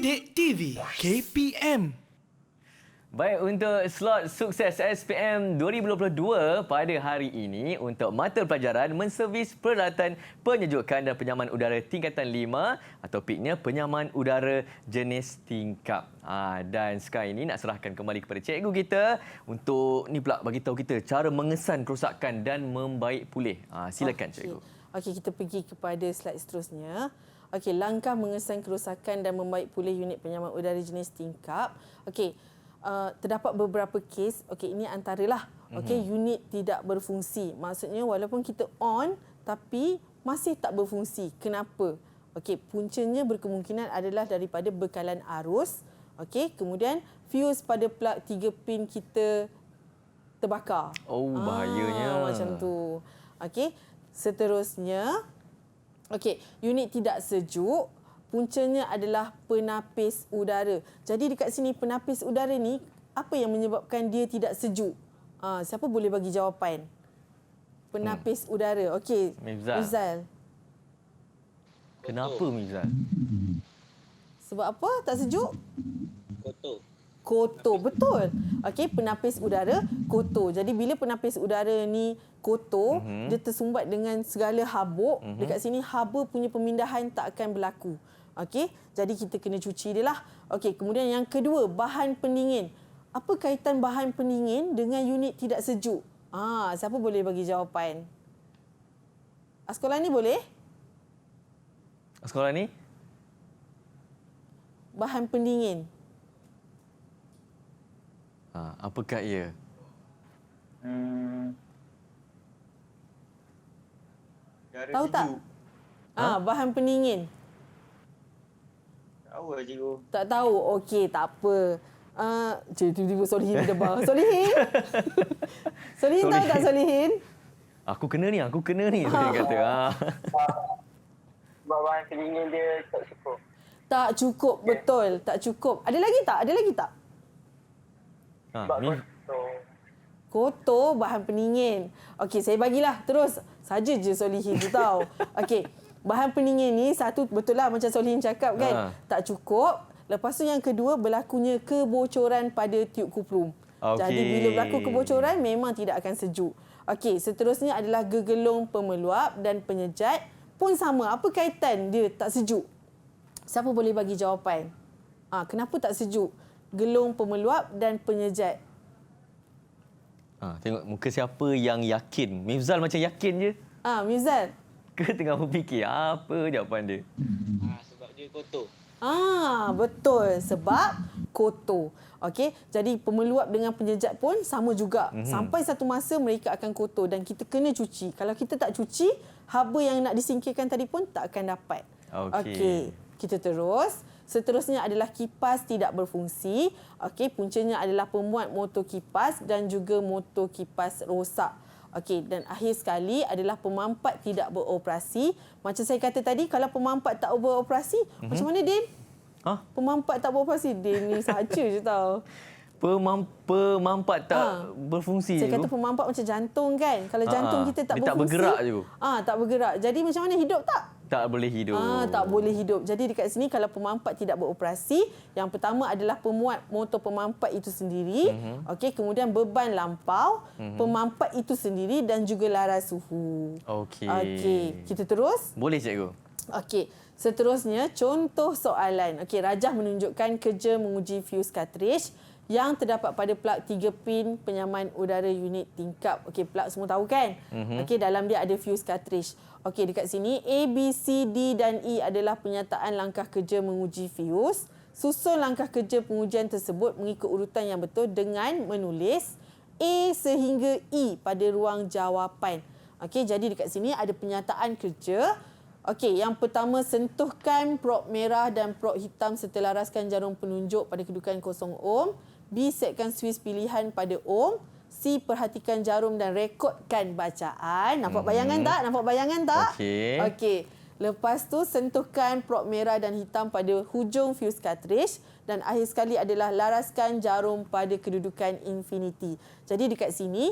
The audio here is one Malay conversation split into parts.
Didik TV KPM. Baik, untuk slot sukses SPM 2022 pada hari ini untuk mata pelajaran menservis peralatan penyejukan dan penyaman udara tingkatan 5 atau topiknya penyaman udara jenis tingkap. Dan sekarang ini nak serahkan kembali kepada cikgu kita untuk ni pula bagi tahu kita cara mengesan kerosakan dan membaik pulih. Silakan cikgu. Okey, kita pergi kepada slide seterusnya. Okey, langkah mengesan kerosakan dan membaik pulih unit penyaman udara jenis tingkap. Okey, terdapat beberapa kes. Okey, ini antaralah. Okey, unit tidak berfungsi. Maksudnya walaupun kita on tapi masih tak berfungsi. Kenapa? Okey, puncanya berkemungkinan adalah daripada bekalan arus. Okey, kemudian fuse pada plug 3 pin kita terbakar. Oh, bahayanya. Macam tu. Okey, seterusnya. Okey, unit tidak sejuk. Puncanya adalah penapis udara. Jadi dekat sini penapis udara ni, apa yang menyebabkan dia tidak sejuk? Siapa boleh bagi jawapan? Penapis udara. Okey, Mifzal. Kenapa Mifzal? Sebab apa tak sejuk? Kotor, betul. Okey, penapis udara kotor. Jadi bila penapis udara ni kotor, dia tersumbat dengan segala habuk. Dekat sini haba punya pemindahan tak akan berlaku. Okey, jadi kita kena cuci dia lah. Okey, kemudian yang kedua, bahan pendingin. Apa kaitan bahan pendingin dengan unit tidak sejuk? Siapa boleh bagi jawapan? Sekolah ni boleh? Sekolah ni? Bahan pendingin. Apakah ia? Tahu tak? Bahan pendingin. tahu lah cikgu. Tak tahu. Okey, tak apa. Tiba-tiba Solihin berdebar. Solihin? Solihin tahu tak Solihin? Aku kena ni. Dia kata. Sebab bahan pendingin dia tak cukup. Tak cukup, betul. Tak cukup. Ada lagi tak? Sebab Kotor bahan pendingin. Okey, saya bagilah terus. Saja je Solihin tu tahu. Okey, bahan pendingin ni satu betul lah macam Solihin cakap kan. Tak cukup. Lepas tu yang kedua berlakunya kebocoran pada tiub kuprum. Jadi bila berlaku kebocoran memang tidak akan sejuk. Okey, seterusnya adalah gegelung pemeluap dan penyejat pun sama. Apa kaitan dia tak sejuk? Siapa boleh bagi jawapan? Kenapa tak sejuk? Gelung pemeluap dan penyejat. Tengok muka siapa yang yakin. Mifzal macam yakin je. Mifzal. Ke tengah berfikir apa jawapan dia? sebab dia kotor. Betul. Sebab kotor. Okey, jadi pemeluap dengan penyejat pun sama juga. Sampai satu masa mereka akan kotor dan kita kena cuci. Kalau kita tak cuci, haba yang nak disingkirkan tadi pun tak akan dapat. Okey, kita terus. Seterusnya adalah kipas tidak berfungsi. Okey, puncanya adalah pemuat motor kipas dan juga motor kipas rosak. Okey, dan akhir sekali adalah pemampat tidak beroperasi. Macam saya kata tadi, kalau pemampat tak beroperasi, macam mana Din? Pemampat tak beroperasi? Din ni saja je tahu. Pemampat tak berfungsi. Saya kata pemampat macam jantung kan. Kalau jantung kita tak berfungsi, tak bergerak je. Tak bergerak. Jadi macam mana hidup tak? Tak boleh hidup. Tak boleh hidup. Jadi dekat sini kalau pemampat tidak beroperasi, yang pertama adalah pemuat motor pemampat itu sendiri. Okey, kemudian beban lampau, pemampat itu sendiri dan juga laras suhu. Okey, kita terus? Boleh cikgu. Okey, seterusnya contoh soalan. Okey, Rajah menunjukkan kerja menguji fuse cartridge yang terdapat pada plug 3 pin penyaman udara unit tingkap. Okey, plug semua tahu kan? Okey, dalam dia ada fuse cartridge. Okey, dekat sini A, B, C, D dan E adalah penyataan langkah kerja menguji fuse. Susun langkah kerja pengujian tersebut mengikut urutan yang betul dengan menulis A sehingga E pada ruang jawapan. Okey, jadi dekat sini ada penyataan kerja. Okey, yang pertama, sentuhkan prop merah dan prop hitam serta laraskan jarum penunjuk pada kedudukan 0 ohm. B, setkan suis pilihan pada ohm. C, perhatikan jarum dan rekodkan bacaan. Nampak bayangan tak? Okey. Lepas tu, sentuhkan prop merah dan hitam pada hujung fuse cartridge. Dan akhir sekali adalah laraskan jarum pada kedudukan infinity. Jadi dekat sini,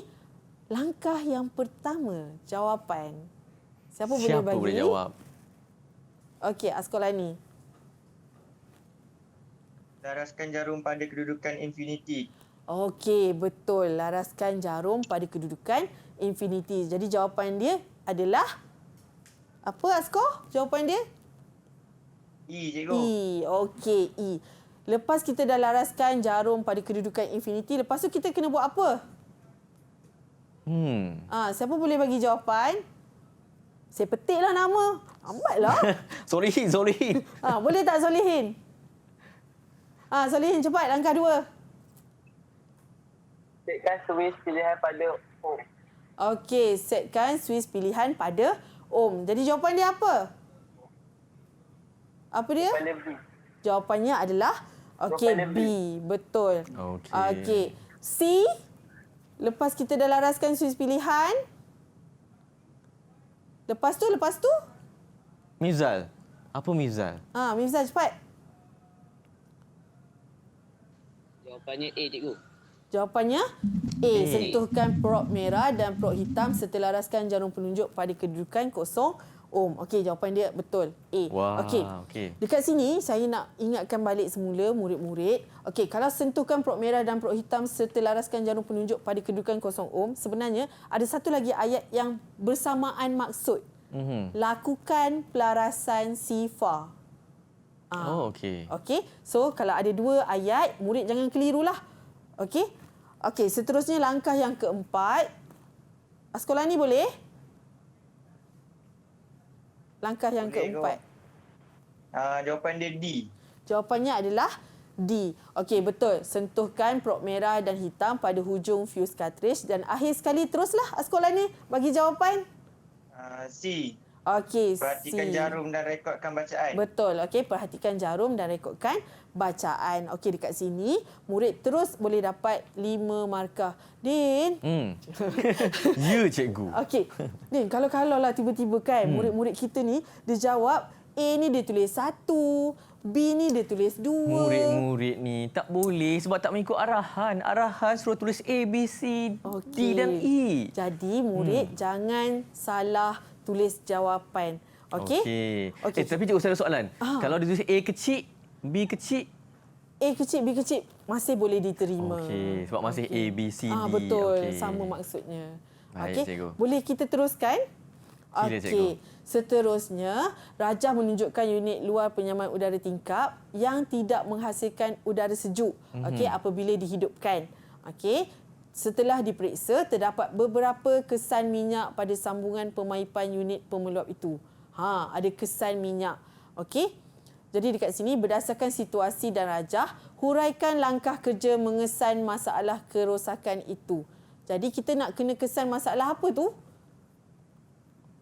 langkah yang pertama, jawapan. Siapa boleh bagi? Boleh jawab? Okey, Askolani. Laraskan jarum pada kedudukan infinity. Okey, betul. Laraskan jarum pada kedudukan infinity. Jadi jawapan dia adalah apa, Asko? Jawapan dia? E, cikgu. E. Okey, E. Lepas kita dah laraskan jarum pada kedudukan infinity, lepas tu kita kena buat apa? Siapa boleh bagi jawapan? Saya petiklah nama. Lambatlah. Solihin. Boleh tak Solihin? Solihin cepat langkah 2. Setkan switch pilihan pada ohm. Okey, setkan switch pilihan pada ohm. Jadi jawapan dia apa? Apa dia? Pada B. Jawapannya adalah okey, Jawapannya B. Betul. Okey. Okey. C. Lepas kita dah laraskan switch pilihan. Lepas tu? Mizal. Apa Mizal? Mifzal cepat. Jawapannya A, cikgu. Jawapannya A. Sentuhkan prop merah dan prop hitam serta laraskan jarum penunjuk pada kedudukan kosong ohm. Okey, jawapan dia betul. A. Wah, Okey. okey. Dekat sini saya nak ingatkan balik semula murid-murid. Okey, kalau sentuhkan prop merah dan prop hitam serta laraskan jarum penunjuk pada kedudukan kosong ohm, sebenarnya ada satu lagi ayat yang bersamaan maksud. Lakukan pelarasan sifar. Okey. Okey. So kalau ada 2 ayat, murid jangan kelirulah. Okey. Okey, seterusnya langkah yang keempat. Askolani boleh? Langkah yang Boleh, keempat. Jawapan dia D. Jawapannya adalah D. Okey, betul. Sentuhkan prop merah dan hitam pada hujung fuse cartridge dan akhir sekali teruslah Askolani bagi jawapan. C. Okey, Perhatikan C. jarum dan rekodkan bacaan. Betul. Okey, perhatikan jarum dan rekodkan bacaan. Okey, dekat sini murid terus boleh dapat 5 markah. Din. Ya, cikgu. Okey. Din, kalau lah tiba-tiba kan murid-murid kita ni dia jawab A ni dia tulis 1, B ni dia tulis 2. Murid-murid ni tak boleh sebab tak mengikut arahan. Arahan suruh tulis A, B, C, D dan E. Jadi murid jangan salah tulis jawapan. Okey? Okey. Tapi cikgu saya ada soalan. Kalau dia tulis A kecil, B kecil. A kecil, B kecil masih boleh diterima. Okey, sebab masih A, B, C, D. Betul, Okey. sama maksudnya. Baik, Okey, cikgu. boleh kita teruskan? Sila, cikgu. Seterusnya, Rajah menunjukkan unit luar penyaman udara tingkap yang tidak menghasilkan udara sejuk. Okey, apabila dihidupkan. Okey. Setelah diperiksa, terdapat beberapa kesan minyak pada sambungan pemaipan unit pemeluap itu. Ada kesan minyak. Okey. Jadi dekat sini, berdasarkan situasi dan rajah, huraikan langkah kerja mengesan masalah kerosakan itu. Jadi kita nak kena kesan masalah apa tu?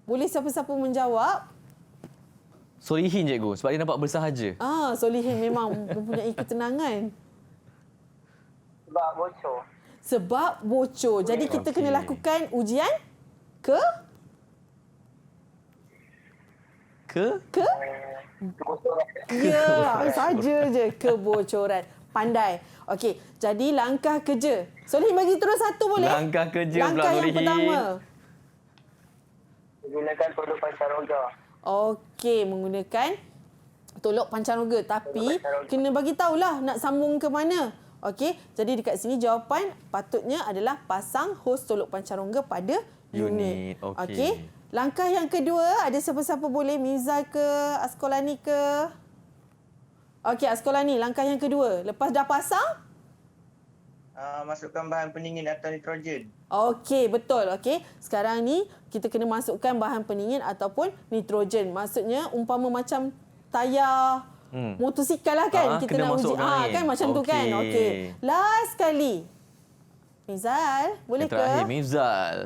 Boleh siapa-siapa menjawab? Solihin, cikgu. Sebab dia nampak bersahaja. Solihin memang mempunyai ketenangan. Sebab bocor. Sebab bocor. Jadi kita kena lakukan ujian ke? Ya, saja je kebocoran. Pandai. Okey, jadi langkah kerja. Solihin bagi terus satu boleh? Langkah kerja langkah pula, yang Solihin. pertama. Menggunakan tolok pancaroga. Okey, menggunakan tolok pancaroga. Tapi kena bagi tahulah nak sambung ke mana. Okey, jadi dekat sini jawapan patutnya adalah pasang hos tolok pancaroga pada unit. Okey. Langkah yang kedua, ada siapa-siapa boleh? Mizal ke? Askolani ke? Okey, Askolani, langkah yang kedua. Lepas dah pasang? Masukkan bahan pendingin atau nitrogen. Okey, betul. Okey, sekarang ni kita kena masukkan bahan pendingin ataupun nitrogen. Maksudnya umpama macam tayar motosikal lah kan. Kita kena nak uji. masukkan angin. Kan macam tu kan. Okey. Last sekali. Mizal, boleh Yang terakhir, ke? Mizal.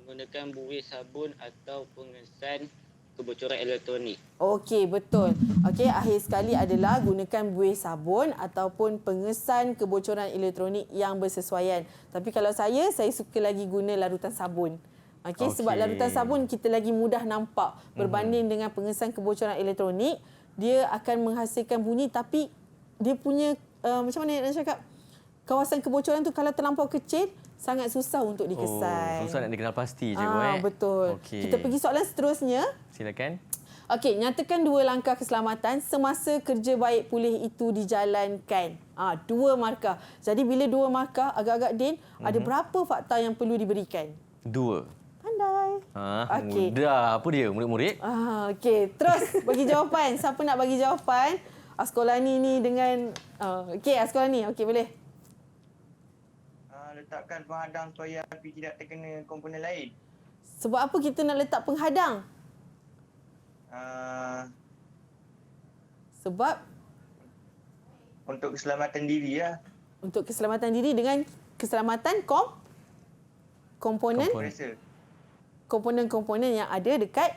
Menggunakan buih sabun atau pengesan kebocoran elektronik. Okey, betul. Okey, akhir sekali adalah gunakan buih sabun ataupun pengesan kebocoran elektronik yang bersesuaian. Tapi kalau saya suka lagi guna larutan sabun. Okey, sebab larutan sabun kita lagi mudah nampak berbanding dengan pengesan kebocoran elektronik, dia akan menghasilkan bunyi tapi dia punya macam mana nak cakap? Kawasan kebocoran tu kalau terlampau kecil sangat susah untuk dikesan. Susah nak dikenal pasti, cikgu. Betul. Okey. Kita pergi soalan seterusnya. Silakan. Okey, nyatakan 2 langkah keselamatan semasa kerja baik pulih itu dijalankan. 2 markah. Jadi bila 2 markah, agak-agak Din, ada berapa fakta yang perlu diberikan? 2. Pandai. Okey. Mudah. Apa dia murid-murid? Okey, terus bagi jawapan. Siapa nak bagi jawapan? Askolani ni dengan... okey, Askolani. Okey, boleh. Letakkan penghadang supaya api tidak terkena komponen lain. Sebab apa kita nak letak penghadang? Sebab Untuk keselamatan diri lah. untuk keselamatan diri dengan keselamatan komponen-komponen yang ada dekat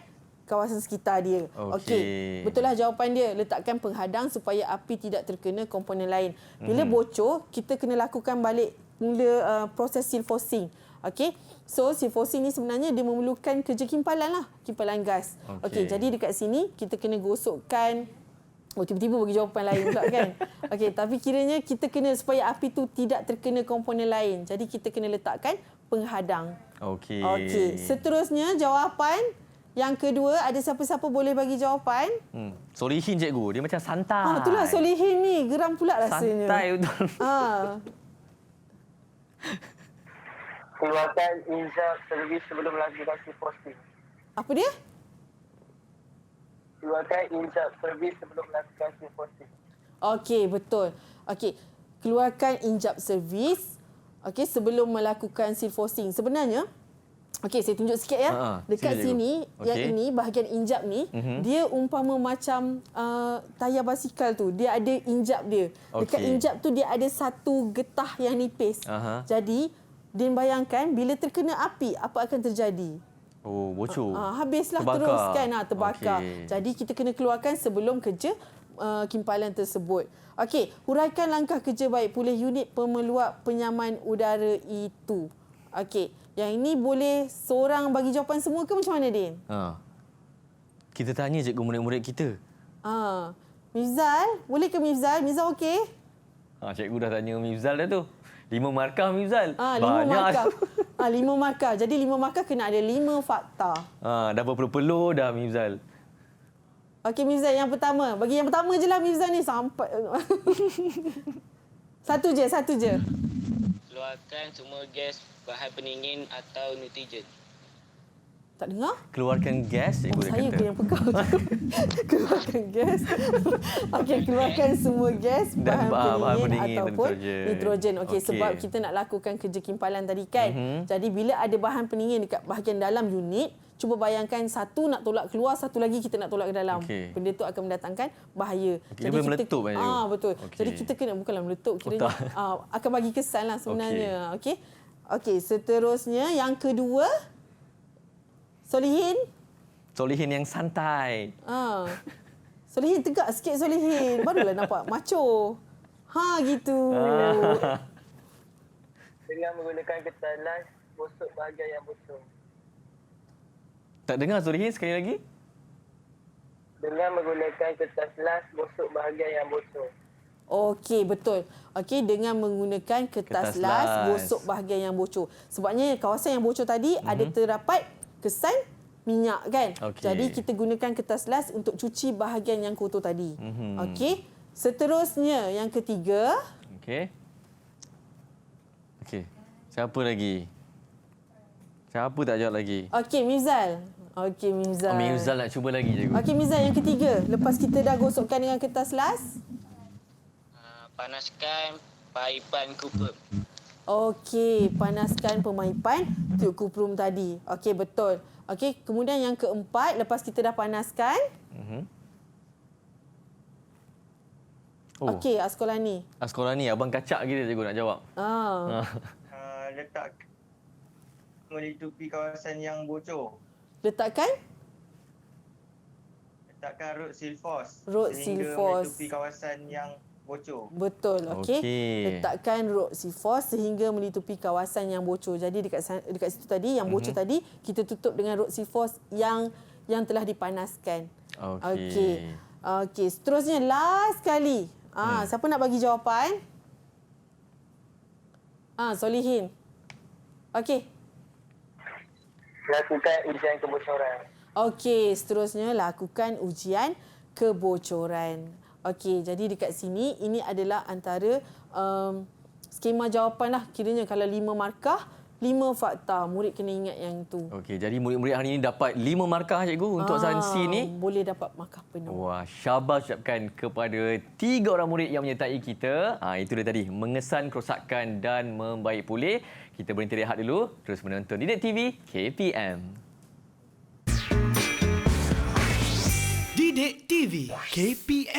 kawasan sekitar dia. Okey. Betul lah jawapan dia. Letakkan penghadang supaya api tidak terkena komponen lain. Bila bocor, kita kena lakukan balik mula proses seal forcing. Okey. So, seal forcing ni sebenarnya dia memerlukan kerja kimpalan lah. Kimpalan gas. Okey. Jadi dekat sini, kita kena gosokkan. Tiba-tiba bagi jawapan lain pula kan. Okey. Tapi kiranya kita kena supaya api tu tidak terkena komponen lain. Jadi kita kena letakkan penghadang. Okey. Seterusnya, jawapan yang kedua, ada siapa-siapa boleh bagi jawapan? Solihin cikgu. Dia macam santai. Itulah Solihin ni. Geram pula rasanya. Santai betul. Keluarkan injap servis sebelum melakukan seal forcing. Apa dia? Keluarkan injap servis sebelum melakukan seal forcing. Okey, betul. Okey, keluarkan injap servis sebelum melakukan seal forcing. Sebenarnya, okey, saya tunjuk sikit ya. Dekat sini, yang ini, bahagian injap ni, dia umpama macam tayar basikal tu. Dia ada injap dia. Dekat injap tu, dia ada satu getah yang nipis. Jadi, Din bayangkan bila terkena api, apa akan terjadi? Bocor. Habislah terbakar. Terus kan. Terbakar. Okey. Jadi, kita kena keluarkan sebelum kerja kimpalan tersebut. Okey, huraikan langkah kerja baik pulih unit pemeluap penyaman udara itu. Okey, yang ini boleh seorang bagi jawapan semua ke macam mana, Din? Kita tanya cikgu murid-murid kita. Mifzal, boleh ke Mifzal? Mifzal okey? Cikgu dah tanya Mifzal dah tu. 5 markah Mifzal. 5 markah. 5 markah. Jadi 5 markah kena ada 5 fakta. Dah berpeluh-peluh dah Mifzal. Okey Mifzal, yang pertama. Bagi yang pertama je lah Mifzal ni. Sampai. Satu je. Keluarkan semua gas bahan pendingin atau nitrogen. Tak dengar? Keluarkan gas, cikgu dia Saya kata. ke yang pegang. Keluarkan gas. Okey, keluarkan semua gas, Dan bahan pendingin ataupun nitrogen. nitrogen. Okey, sebab kita nak lakukan kerja kimpalan tadi kan. Jadi bila ada bahan pendingin dekat bahagian dalam unit, cuba bayangkan satu nak tolak keluar, satu lagi kita nak tolak ke dalam. Benda tu akan mendatangkan bahaya. Dia boleh meletup kan, cikgu? Betul. Jadi kita kena, bukanlah meletup, kiranya akan bagi kesan lah sebenarnya. Okey, seterusnya yang kedua, Solihin yang santai. Solihin tegak sikit Solihin. Barulah nampak macho. Gitu. Dengan menggunakan kertas las, gosok bahagian yang bocor. Tak dengar Solihin sekali lagi? Dengan menggunakan kertas las, gosok bahagian yang bocor. Okey, betul. Okey, dengan menggunakan kertas las, gosok bahagian yang bocor. Sebabnya kawasan yang bocor tadi ada terdapat kesan minyak kan. Jadi kita gunakan kertas las untuk cuci bahagian yang kotor tadi. Okey. Seterusnya yang ketiga. Okey. Siapa lagi? Siapa tak jawab lagi? Okey, Mifzal. Mifzal nak cuba lagi cikgu. Okey, Mifzal yang ketiga. Lepas kita dah gosokkan dengan kertas las, Panaskan paipan kuprum. okey, panaskan pemaipan tube kuprum tadi. Okey, betul. Okey, kemudian yang keempat, lepas kita dah panaskan. Okey, Askolani. Askolani, abang kacak kita cikgu nak jawab. Letak melitupi kawasan yang bocor. Letakkan Road seal force. Road seal force. Melitupi kawasan yang bocor. Betul, okey. Letakkan road seal force sehingga melitupi kawasan yang bocor. Jadi dekat situ tadi yang bocor tadi kita tutup dengan road seal force yang telah dipanaskan. Okey, seterusnya last kali. Siapa nak bagi jawapan? Solihin. Okey. Lakukan ujian kebocoran. Okey, seterusnya lakukan ujian kebocoran. Okey, jadi dekat sini ini adalah antara skema jawapan lah. Kiranya kalau 5 markah, 5 fakta. Murid kena ingat yang tu. Okey, jadi murid-murid hari ini dapat 5 markah cikgu untuk sains C ni. Boleh dapat markah penuh. Wah, syabas ucapkan kepada 3 orang murid yang menyertai kita. Itu dia tadi, mengesan kerosakan dan membaik pulih. Kita berhenti rehat dulu, terus menonton Didik TV KPM. Didik TV KPM